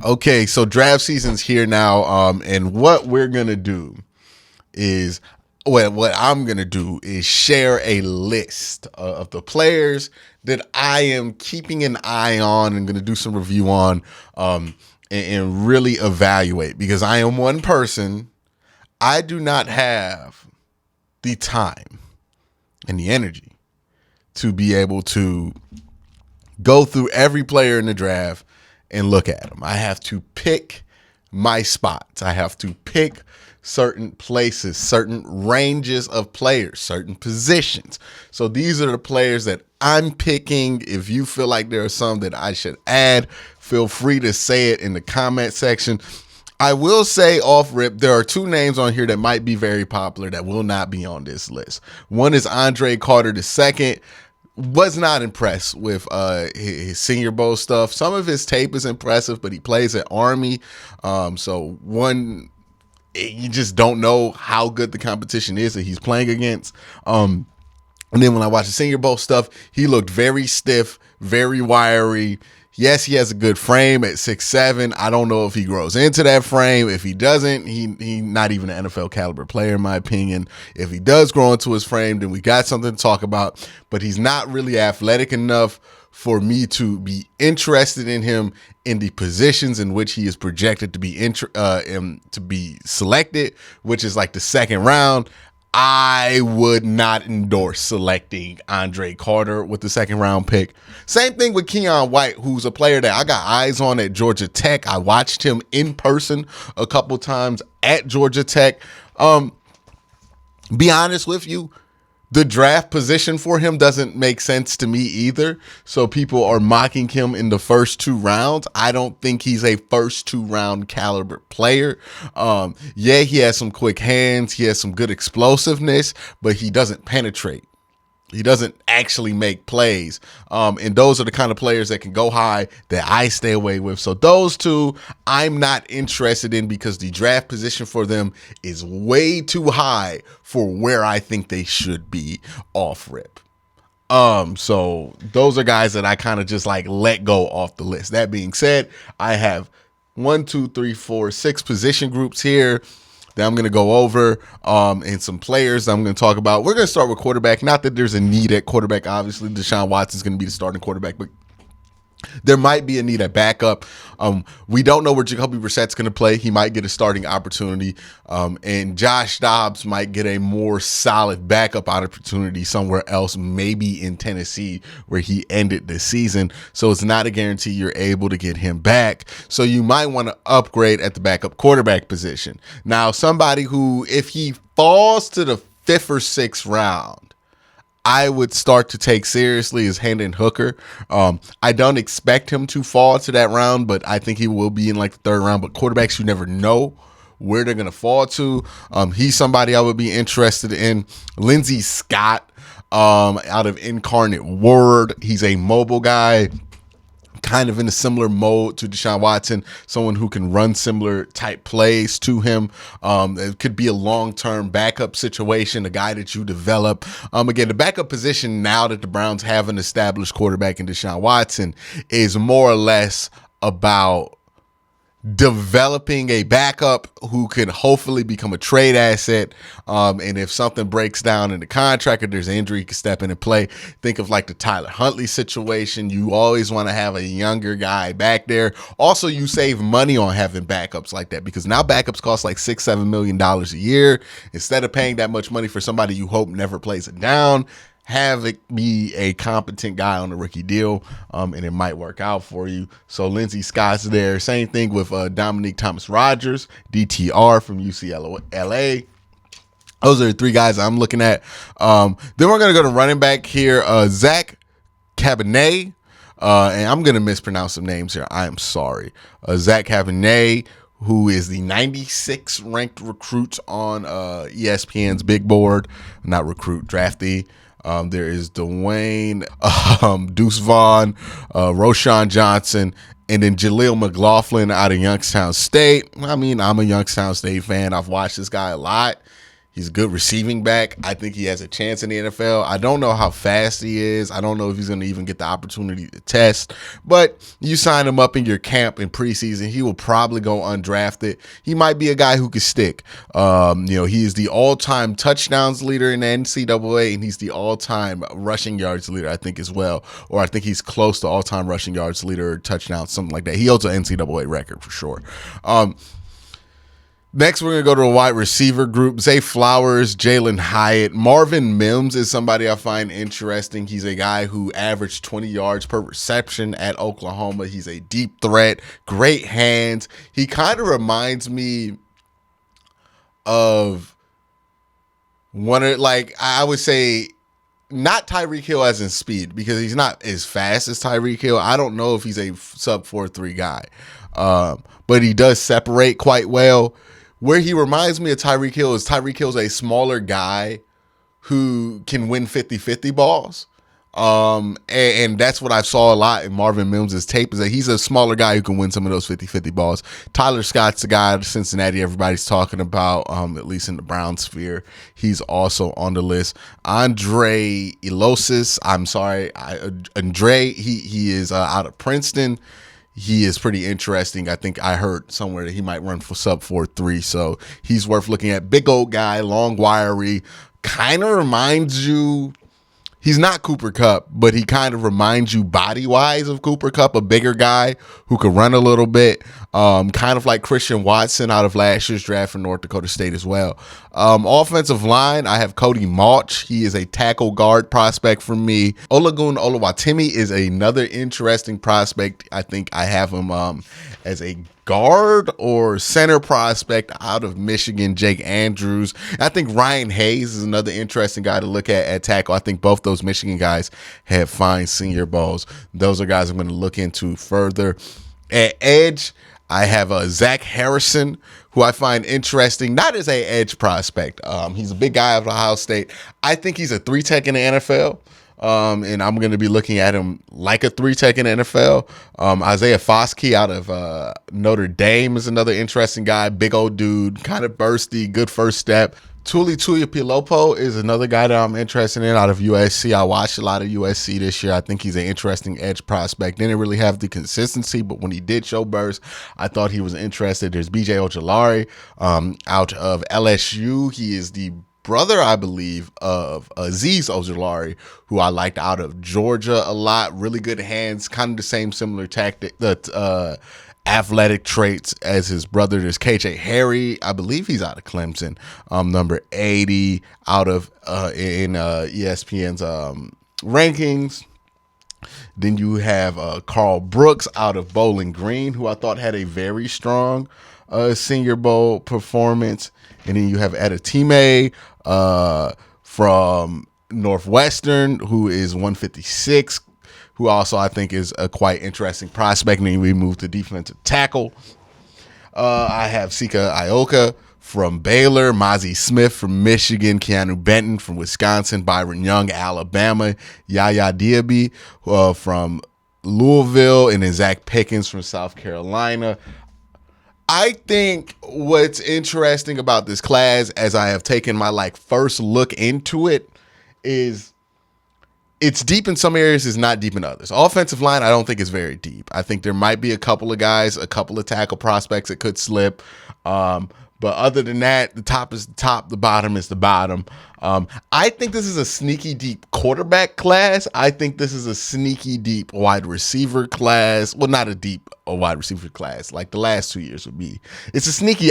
Okay, so draft season's here now, and what we're gonna do is, well, what I'm gonna do is share a list of the players that I am keeping an eye on and gonna do some review on, and really evaluate, because I am one person. I do not have the time and the energy to be able to go through every player in the draft and look at them. I have to pick my spots. I have to pick certain places, certain ranges of players, certain positions. So these are the players that I'm picking. If you feel like there are some that I should add, feel free to say it in the comment section. I will say off rip, there are two names on here that might be very popular that will not be on this list. One is Andre Carter II. Was not impressed with his Senior Bowl stuff. Some of his tape is impressive, but he plays at Army. So one, you just don't know how good the competition is that he's playing against. And then when I watched the Senior Bowl stuff, he looked very stiff, very wiry. Yes, he has a good frame at 6'7". I don't know if he grows into that frame. If he doesn't, he not even an NFL caliber player, in my opinion. If he does grow into his frame, then we got something to talk about. But he's not really athletic enough for me to be interested in him in the positions in which he is projected to be selected, which is like the second round. I would not endorse selecting Andre Carter with the second round pick. Same thing with Keion White, who's a player that I got eyes on at Georgia Tech. I watched him in person a couple times at Georgia Tech. Be honest with you, the draft position for him doesn't make sense to me either. So people are mocking him in the first two rounds. I don't think he's a first two round caliber player. Yeah, he has some quick hands. He has some good explosiveness, but he doesn't penetrate. He doesn't actually make plays. And those are the kind of players that can go high that I stay away with. So those two I'm not interested in because the draft position for them is way too high for where I think they should be off rip. So those are guys that I kind of just like let go off the list. That being said, I have 6 position groups here that I'm going to go over, and some players I'm going to talk about. We're going to start with quarterback. Not that there's a need at quarterback. Obviously, Deshaun Watson is going to be the starting quarterback, but there might be a need at backup. We don't know where Jacoby Brissett's going to play. He might get a starting opportunity, and Josh Dobbs might get a more solid backup opportunity somewhere else, maybe in Tennessee, where he ended the season. So it's not a guarantee you're able to get him back. So you might want to upgrade at the backup quarterback position. Now, somebody who, if he falls to the 5th or 6th round, I would start to take seriously is Hendon Hooker. I don't expect him to fall to that round, but I think he will be in like the 3rd round. But quarterbacks, you never know where they're going to fall to. He's somebody I would be interested in. Lindsey Scott, out of Incarnate Word. He's a mobile guy, kind of in a similar mode to Deshaun Watson, someone who can run similar type plays to him. It could be a long-term backup situation, a guy that you develop. Again, the backup position, now that the Browns have an established quarterback in Deshaun Watson, is more or less about developing a backup who can hopefully become a trade asset. And if something breaks down in the contract or there's an injury, you can step in and play. Think of like the Tyler Huntley situation. You always want to have a younger guy back there. Also, you save money on having backups like that because now backups cost like $6-7 million a year. Instead of paying that much money for somebody you hope never plays it down, have it be a competent guy on a rookie deal, and it might work out for you. So Lindsey Scott's there. Same thing with Dominique Thomas-Rogers, DTR from UCLA. Those are the 3 guys I'm looking at. Then we're going to go to running back here, Zach Cabernet. And I'm going to mispronounce some names here. I am sorry. Zach Cabernet, who is the 96th ranked recruit on ESPN's big board. Not recruit, draftee. There is Dwayne, Deuce Vaughn, Roshan Johnson, and then Jaleel McLaughlin out of Youngstown State. I mean, I'm a Youngstown State fan. I've watched this guy a lot. He's a good receiving back. I think he has a chance in the NFL. I don't know how fast he is. I don't know if he's going to even get the opportunity to test. But you sign him up in your camp in preseason, he will probably go undrafted. He might be a guy who could stick. He is the all-time touchdowns leader in the NCAA, and he's the all-time rushing yards leader, I think, as well. Or I think he's close to all-time rushing yards leader, touchdowns, something like that. He holds an NCAA record for sure. Next, we're going to go to a wide receiver group. Zay Flowers, Jalen Hyatt. Marvin Mims is somebody I find interesting. He's a guy who averaged 20 yards per reception at Oklahoma. He's a deep threat, great hands. He kind of reminds me of I would say, not Tyreek Hill as in speed, because he's not as fast as Tyreek Hill. I don't know if he's a sub 4.3 guy, but he does separate quite well. Where he reminds me of Tyreek Hill is Tyreek Hill's a smaller guy who can win 50-50 balls. And that's what I saw a lot in Marvin Mims' tape, is that he's a smaller guy who can win some of those 50-50 balls. Tyler Scott's the guy at Cincinnati everybody's talking about, at least in the Brown sphere. He's also on the list. Andre Ilosis, he is out of Princeton. He is pretty interesting. I think I heard somewhere that he might run for sub 4.3, so he's worth looking at. Big old guy, long, wiry, kind of reminds you. He's not Cooper Kupp, but he kind of reminds you body-wise of Cooper Kupp, a bigger guy who could run a little bit, kind of like Christian Watson out of last year's draft from North Dakota State as well. Offensive line, I have Cody Mauch. He is a tackle guard prospect for me. Olugun Oluwatimi is another interesting prospect. I think I have him as a guard or center prospect out of Michigan. Jake Andrews. I think Ryan Hayes is another interesting guy to look at tackle. I think both those Michigan guys have fine Senior Bowls. Those are guys I'm going to look into further. At edge, I have Zach Harrison, who I find interesting, not as a edge prospect. He's a big guy out of Ohio State. I think he's a 3-tech in the NFL. And I'm going to be looking at him like a 3-tech in the NFL. Isaiah Foskey out of Notre Dame is another interesting guy. Big old dude, kind of bursty, good first step. Tuli Tuipulotu is another guy that I'm interested in out of USC. I watched a lot of USC this year. I think he's an interesting edge prospect. Didn't really have the consistency, but when he did show burst, I thought he was interested. There's BJ Ojulari out of LSU. He is the brother, I believe, of Azeez Ojulari, who I liked out of Georgia a lot. Really good hands, kind of the same similar tactic, athletic traits as his brother. There's KJ Harry, I believe he's out of Clemson, number 80 out of in ESPN's rankings. Then you have Carl Brooks out of Bowling Green, who I thought had a very strong Senior Bowl performance. And then you have Adetime from Northwestern, who is 156, who also I think is a quite interesting prospect. And then we move to defensive tackle. I have Sika Ioka from Baylor, Mozzie Smith from Michigan, Keanu Benton from Wisconsin, Byron Young, Alabama, Yaya Diaby from Louisville, and then Zach Pickens from South Carolina. I think what's interesting about this class, as I have taken my first look into it, is it's deep in some areas, it's not deep in others. Offensive line, I don't think is very deep. I think there might be a couple of guys, a couple of tackle prospects that could slip. But other than that, the top is the top, the bottom is the bottom. I think this is a sneaky deep quarterback class. I think this is a sneaky deep wide receiver class. Well, not a wide receiver class like the last 2 years would be. It's a sneaky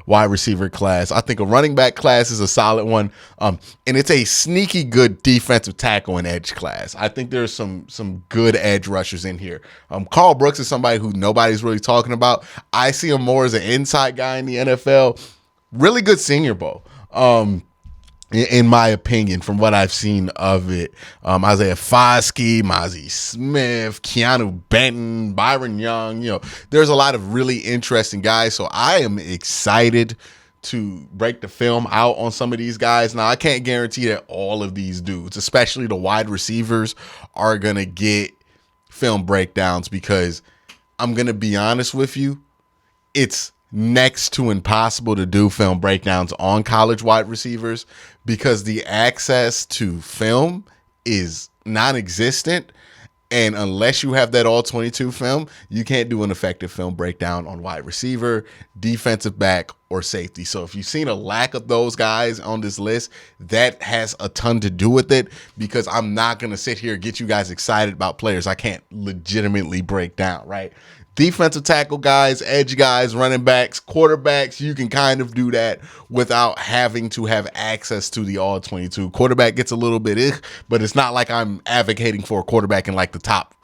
wide receiver class. I think a running back class is a solid one. And it's a sneaky good defensive tackle and edge class. I think there's some good edge rushers in here. Carl Brooks is somebody who nobody's really talking about. I see him more as an inside guy in the NFL. Really good Senior Bowl. In my opinion, from what I've seen of it. Isaiah Foskey, Mozzie Smith, Keanu Benton, Byron Young, there's a lot of really interesting guys. So I am excited to break the film out on some of these guys. Now, I can't guarantee that all of these dudes, especially the wide receivers, are going to get film breakdowns, because I'm going to be honest with you, it's next to impossible to do film breakdowns on college wide receivers because the access to film is non-existent. And unless you have that all 22 film, you can't do an effective film breakdown on wide receiver, defensive back, or safety. So if you've seen a lack of those guys on this list, that has a ton to do with it, because I'm not going to sit here and get you guys excited about players I can't legitimately break down, right? Defensive tackle guys, edge guys, running backs, quarterbacks, you can kind of do that without having to have access to the all 22. Quarterback gets a little bit but it's not like I'm advocating for a quarterback in like the top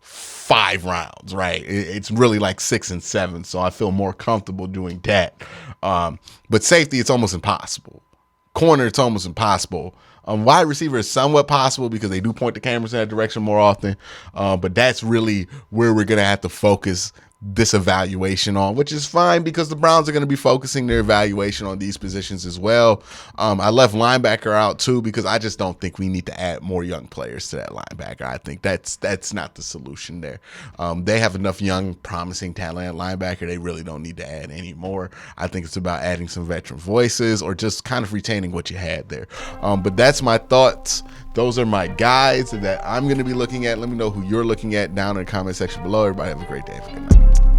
5 rounds, right? It's really like 6 and 7, so I feel more comfortable doing that. But safety, it's almost impossible. Corner, it's almost impossible. Wide receiver is somewhat possible because they do point the cameras in that direction more often. But that's really where we're going to have to focus this evaluation on, which is fine because the Browns are going to be focusing their evaluation on these positions as well. I left linebacker out too because I just don't think we need to add more young players to that linebacker. I think that's not the solution there. They have enough young, promising talent at linebacker. They really don't need to add any more. I think it's about adding some veteran voices or just kind of retaining what you had there. But that's my thoughts. Those are my guys that I'm going to be looking at. Let me know who you're looking at down in the comment section below. Everybody have a great day. Have a good night.